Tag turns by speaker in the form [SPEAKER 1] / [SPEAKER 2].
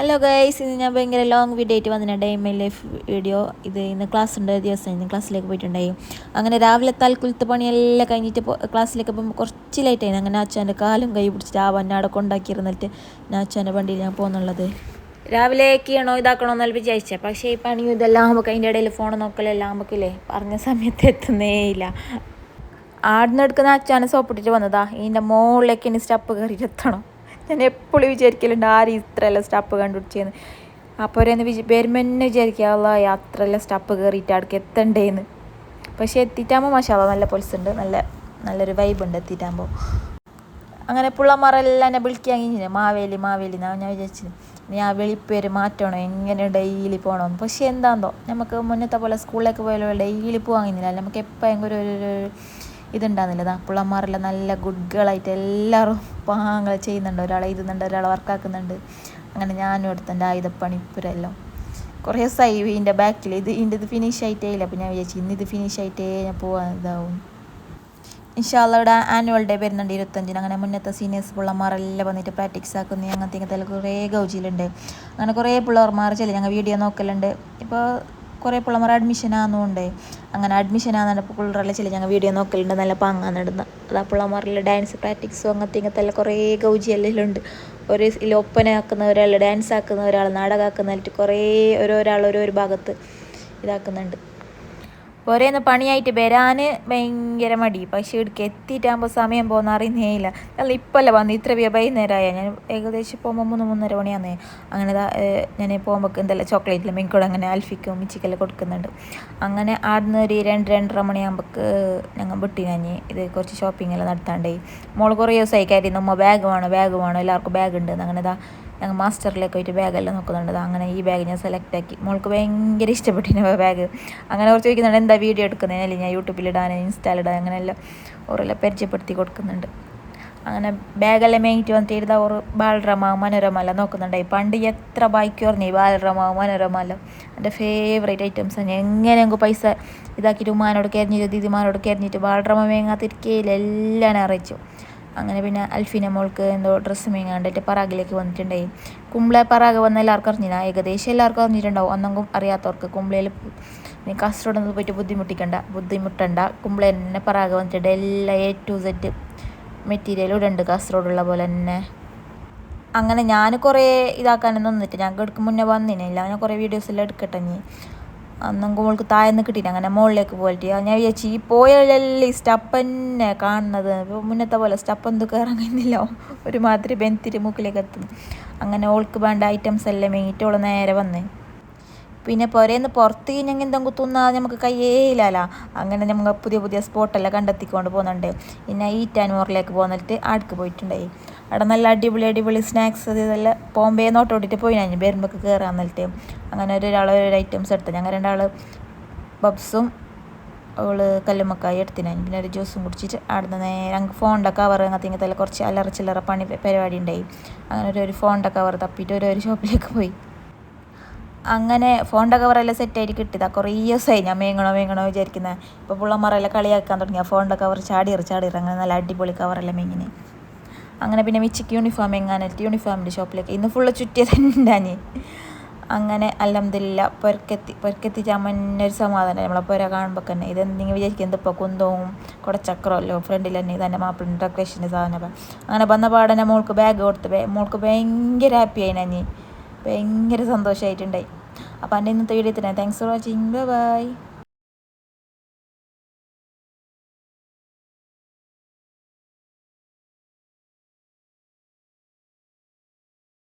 [SPEAKER 1] Hello guys, ഇന്ന് ഞാൻ ഭയങ്കര ലോങ് വീഡിയോ ആയിട്ട് വന്നിട്ടുണ്ട്. Day my life video. ഇന്ന് ക്ലാസ് ഉണ്ട് ദിവസം, ഇന്ന് ക്ലാസ്സിലേക്ക് പോയിട്ടുണ്ടായി. അങ്ങനെ രാവിലെ തൽക്കുലത്തെ പണിയെല്ലാം കഴിഞ്ഞിട്ട് ക്ലാസ്സിലേക്ക് പോകുമ്പോൾ കുറച്ച് ലേറ്റായി. അങ്ങനെ അച്ഛൻ്റെ കാലും കൈ പിടിച്ചിട്ട് അവിടെ കൊണ്ടാക്കിയിരുന്നിട്ട് ഞാൻ അച്ഛൻ്റെ വണ്ടിയിൽ ഞാൻ പോകുന്നുള്ളത്. രാവിലെ ചെയ്യണോ ഇതാക്കണോ എന്നല്ല വിചാരിച്ചത്, പക്ഷേ ഈ പണിയും ഇതെല്ലാം നമുക്ക് അതിൻ്റെ ഇടയിൽ ഫോൺ നോക്കലെല്ലാം നമുക്കില്ലേ പറഞ്ഞ സമയത്ത് എത്തുന്നേ ഇല്ല. ആടുന്ന് എടുക്കുന്ന അച്ഛനെ സോപ്പിട്ടിട്ട് വന്നതാ. ഇതിൻ്റെ മുകളിലേക്ക് ഇനി സ്റ്റെപ്പ് കയറിയിട്ട് എത്തണം. ഞാൻ എപ്പോഴും വിചാരിക്കലുണ്ട് ആരും ഇത്രയെല്ലാം സ്റ്റെപ്പ് കണ്ടുപിടിച്ചേന്ന്. അപ്പോൾ ഒരെന്ന് വരുമ്പോൾ തന്നെ വിചാരിക്കുക അത്രയെല്ലാം സ്റ്റെപ്പ് കയറിയിട്ട് അടുക്ക് എത്തണ്ടേന്ന്. പക്ഷേ എത്തിയിട്ടാകുമ്പോൾ മാഷാല്ലാ നല്ല പൊലിസുണ്ട്, നല്ലൊരു വൈബുണ്ട് എത്തിയിട്ടാകുമ്പോൾ. അങ്ങനെ പിള്ളമാരെല്ലാം എന്നെ വിളിക്കാൻ കഴിഞ്ഞില്ല, മാവേലി ഞാൻ വിചാരിച്ചു നീ ആ വെളിപ്പേര് മാറ്റണോ, എങ്ങനെ ഡെയിലി പോകണമെന്ന്. പക്ഷേ എന്താണെന്നോ നമുക്ക് മുന്നത്തെ പോലെ സ്കൂളിലേക്ക് പോയാലോ ഡെയിലി പോകാൻ കഴിഞ്ഞില്ല. നമുക്ക് എപ്പോഴും ഒരു ഇതുണ്ടാകുന്നില്ല. പിള്ളമാരെല്ലാം നല്ല ഗുഡ് ഗേളായിട്ട് എല്ലാവരും പാങ്ങൾ ചെയ്യുന്നുണ്ട്. ഒരാളെ ഇരുന്നുണ്ട്, ഒരാളെ വർക്കാക്കുന്നുണ്ട്. അങ്ങനെ ഞാനും എടുത്തുണ്ട് ആയുധപ്പണിപ്പുരെല്ലാം കുറേ ദിവസമായി ഇതിൻ്റെ ബാക്കിൽ ഇത് ഫിനിഷ് ആയിട്ടേ ഇല്ല. അപ്പോൾ ഞാൻ വിചാരിച്ചു ഇന്നിത് ഫിനിഷ് ആയിട്ടേ ഞാൻ പോകാൻ ഇതാവും. ഇൻഷാല്ലാ ഇവിടെ ആനുവൽ ഡേ വരുന്നുണ്ട് 25-ന്. അങ്ങനെ മുന്നത്തെ സീനിയേഴ്സ് പിള്ളമാരെല്ലാം വന്നിട്ട് പ്രാക്ടീസ് ആക്കുന്ന അങ്ങനത്തെ ഇങ്ങനത്തെ കുറേ ഗൗജിയിലുണ്ട്. അങ്ങനെ കുറേ പിള്ളേർമാർ ചെല്ലി ഞങ്ങൾ വീഡിയോ നോക്കലുണ്ട്. ഇപ്പോൾ കുറേ പിള്ളമാർ അഡ്മിഷൻ ആകുന്നുണ്ട്. അങ്ങനെ അഡ്മിഷൻ ആകുന്നുണ്ട്. ഇപ്പോൾ പിള്ളേരെല്ലാം ചെല്ലി ഞങ്ങൾ വീഡിയോ നോക്കലുണ്ട്. നല്ല പാങ്ങാന്നിടുന്ന അതാ പിള്ളമാരെല്ലാം ഡാൻസ് പ്രാക്ടീസും അങ്ങനത്തെ ഇങ്ങനത്തെ എല്ലാം കുറേ ഗൗജി എല്ലാം ഉണ്ട്. ഒരു ഒപ്പന ആക്കുന്ന ഒരാൾ, ഡാൻസ് ആക്കുന്ന ഒരാൾ, നാടകം ആക്കുന്നതായിട്ട് കുറേ ഓരോരാൾ ഓരോ ഭാഗത്ത് ഇതാക്കുന്നുണ്ട്. പോരേന്ന് പണിയായിട്ട് വരാൻ ഭയങ്കര മടി. പക്ഷേ ഇവിടേക്ക് എത്തിയിട്ടാകുമ്പോൾ സമയം പോകുന്ന അറിയുന്നേ ഇല്ല. അല്ല ഇപ്പോഴല്ല വന്ന് ഇത്ര വൈകുന്നേരമായ. ഞാൻ ഏകദേശം പോകുമ്പോൾ 3-3:30 മണിയാന്നേ. അങ്ങനെ ഞാൻ പോകുമ്പോൾ എന്തെല്ലാം ചോക്ലേറ്റിലും മിനിക്കൂടെ അങ്ങനെ അൽഫിക്കും മിച്ചിക്കെല്ലാം കൊടുക്കുന്നുണ്ട്. അങ്ങനെ ആടുന്ന് ഒരു 2-2:30 മണിയാകുമ്പോൾ ഞങ്ങൾ വിട്ടിനാഞ്ഞ് ഇത് കുറച്ച് ഷോപ്പിംഗ് എല്ലാം നടത്താണ്ടേ. മോൾ കുറേ ദിവസമായി കയറിയിരുന്നു ബാഗ് വേണം എല്ലാവർക്കും ബാഗ് ഉണ്ട്. അങ്ങനെ ഞങ്ങൾ മാസ്റ്ററിലേക്ക് പോയിട്ട് ബാഗെല്ലാം നോക്കുന്നുണ്ട്. അങ്ങനെ ഈ ബാഗ് ഞാൻ സെലക്ട് ആക്കി. മോൾക്ക് ഭയങ്കര ഇഷ്ടപ്പെട്ടിന് ബാഗ്. അങ്ങനെ കുറച്ച് ചോദിക്കുന്നുണ്ട് എന്താ വീഡിയോ എടുക്കുന്നതിനല്ലേ ഞാൻ യൂട്യൂബിലിടാൻ ഇൻസ്റ്റാലിടാൻ അങ്ങനെയെല്ലാം ഓരെല്ലാം പരിചയപ്പെടുത്തി കൊടുക്കുന്നുണ്ട്. അങ്ങനെ ബാഗെല്ലാം മേങ്ങിയിട്ട് വന്നിട്ട് എഴുതാ ഒരു ബാലരമ മനോരമ എല്ലാം നോക്കുന്നുണ്ടായി. പണ്ട് എത്ര ബായിക്ക് പറഞ്ഞേ ബാലരമ മനോരമ എല്ലാം എൻ്റെ ഫേവറേറ്റ് ഐറ്റംസാണ്. എങ്ങനെയെങ്കിലും പൈസ ഇതാക്കിയിട്ട് ഉമ്മാനോട് കയറിഞ്ഞിട്ട് ദീദിമാനോട് കയറിഞ്ഞിട്ട് ബാലരമ മേങ്ങാത്തിരിക്കയില്ല, എല്ലാം അറിയിച്ചു. അങ്ങനെ പിന്നെ അൽഫിന മോൾക്ക് എന്തോ ഡ്രസ്സ് മേങ്ങാണ്ടിട്ട് പറാഗിലേക്ക് വന്നിട്ടുണ്ടായി. കുമ്പള പറാഗ് വന്ന എല്ലാവർക്കും അറിഞ്ഞില്ല, ഏകദേശം എല്ലാവർക്കും അറിഞ്ഞിട്ടുണ്ടാവും. ഒന്നെങ്കിലും അറിയാത്തവർക്ക് കുമ്പളയിൽ നീ കാസർഗോഡ് പോയിട്ട് ബുദ്ധിമുട്ടണ്ട. കുമ്പള തന്നെ പറാഗ് വന്നിട്ടുണ്ട്. എല്ലാ A to Z മെറ്റീരിയലും ഇടുന്നുണ്ട് കാസർഗോഡുള്ള പോലെ തന്നെ. അങ്ങനെ ഞാൻ കുറേ ഇതാക്കാനൊന്നും നിന്നിട്ട് ഞങ്ങൾക്ക് എടുക്കും മുന്നേ വന്നില്ല. ഞാൻ കുറേ വീഡിയോസെല്ലാം എടുക്കട്ടെ നീ അന്നെങ്കിൽ മോൾക്ക് താഴെന്ന് കിട്ടിയിട്ട് അങ്ങനെ മുകളിലേക്ക് പോയിട്ട് ഞാൻ വിചാരിച്ചു ഈ പോയാലല്ലേ ഈ സ്റ്റപ്പ് തന്നെ കാണുന്നത്. ഇപ്പോൾ മുന്നത്തെ പോലെ സ്റ്റപ്പ് എന്ത് കയറാൻ കഴിയുന്നില്ല, ഒരുമാതിരി ബെന്തിരി മൂക്കിലേക്ക് എത്തുന്നു. അങ്ങനെ ഓൾക്ക് വേണ്ട ഐറ്റംസ് എല്ലാം മേങ്ങിയിട്ട് ഓൾ നേരെ വന്ന്. പിന്നെ പുരേന്ന് പുറത്ത് കഴിഞ്ഞെങ്കിൽ എന്തെങ്കിലും തിന്നാൽ നമുക്ക് കയ്യേലല്ല. അങ്ങനെ നമ്മൾ പുതിയ സ്പോട്ടെല്ലാം കണ്ടെത്തിക്കൊണ്ട് പോകുന്നുണ്ട്. പിന്നെ ഈറ്റാനൂറിലേക്ക് പോന്നിട്ട് ആടക്ക് പോയിട്ടുണ്ടായി. അവിടെ നല്ല അടിപൊളി സ്നാക്സ് ഇതെല്ലാം ബോംബെ നോട്ടോട്ടിട്ട് പോയി ഞാൻ വരുമ്പോൾ കയറാൻ എന്നിട്ട്. അങ്ങനെ ഒരു ഐറ്റംസ് എടുത്തു. ഞങ്ങൾ 2 ബബ്സും അവൾ കല്ലുമ്മക്കായി എടുത്തിനാൻ. പിന്നെ ഒരു ജ്യൂസും കുടിച്ചിട്ട് അവിടെ നേരെ ഞങ്ങൾക്ക് ഫോണിൻ്റെ കവർ അങ്ങനത്തെ കുറച്ച് അല്ലറ ചില്ലറ പരിപാടി ഉണ്ടായി. അങ്ങനെ ഒരു ഫോണിൻ്റെ കവർ തപ്പിയിട്ട് ഒരു ഷോപ്പിലേക്ക് പോയി. അങ്ങനെ ഫോണിൻ്റെ കവറെല്ലാം സെറ്റായിട്ട് കിട്ടിയതാണ്. കുറേ ദിവസമായി ഞാൻ മേങ്ങണോ വിചാരിക്കുന്നത്. ഇപ്പോൾ പിള്ളമാരെല്ലാം കളിയാക്കാൻ തുടങ്ങി ഫോണിൻ്റെ കവർ ചാടിയറ് അങ്ങനെ നല്ല അടിപൊളി കവറെല്ലാം മേങ്ങിന്. അങ്ങനെ പിന്നെ മിച്ചക്ക് യൂണിഫോം എങ്ങാനായിട്ട് യൂണിഫോമിൻ്റെ ഷോപ്പിലേക്ക് ഇന്ന് ഫുള്ള് ചുറ്റിയതുണ്ടാഞ്ഞ്. അങ്ങനെ അൽഹംദുലില്ലാ പൊരക്കെത്തിച്ചാൽ ഒരു സമാധാനം നമ്മളെ പുര കാണുമ്പോൾ തന്നെ. ഇതെന്തെങ്കിലും വിചാരിക്കുന്നത് ഇപ്പോൾ കുന്തവും കുടച്ചക്രമല്ലോ ഫ്രണ്ടിൽ തന്നെ ഇതെൻ്റെ മാപ്പിളിൻ്റെ ഡെക്കറേഷൻ്റെ സാധനം. അങ്ങനെ വന്ന പാടനെ മോൾക്ക് ബാഗ് കൊടുത്ത് മോൾക്ക് ഭയങ്കര ഹാപ്പി ആയി ഞാൻ, ഭയങ്കര സന്തോഷമായിട്ടുണ്ടായി. അപ്പോൾ എൻ്റെ ഇന്നത്തെ വീഡിയോ തന്നെ. Thanks for watching. ബൈ.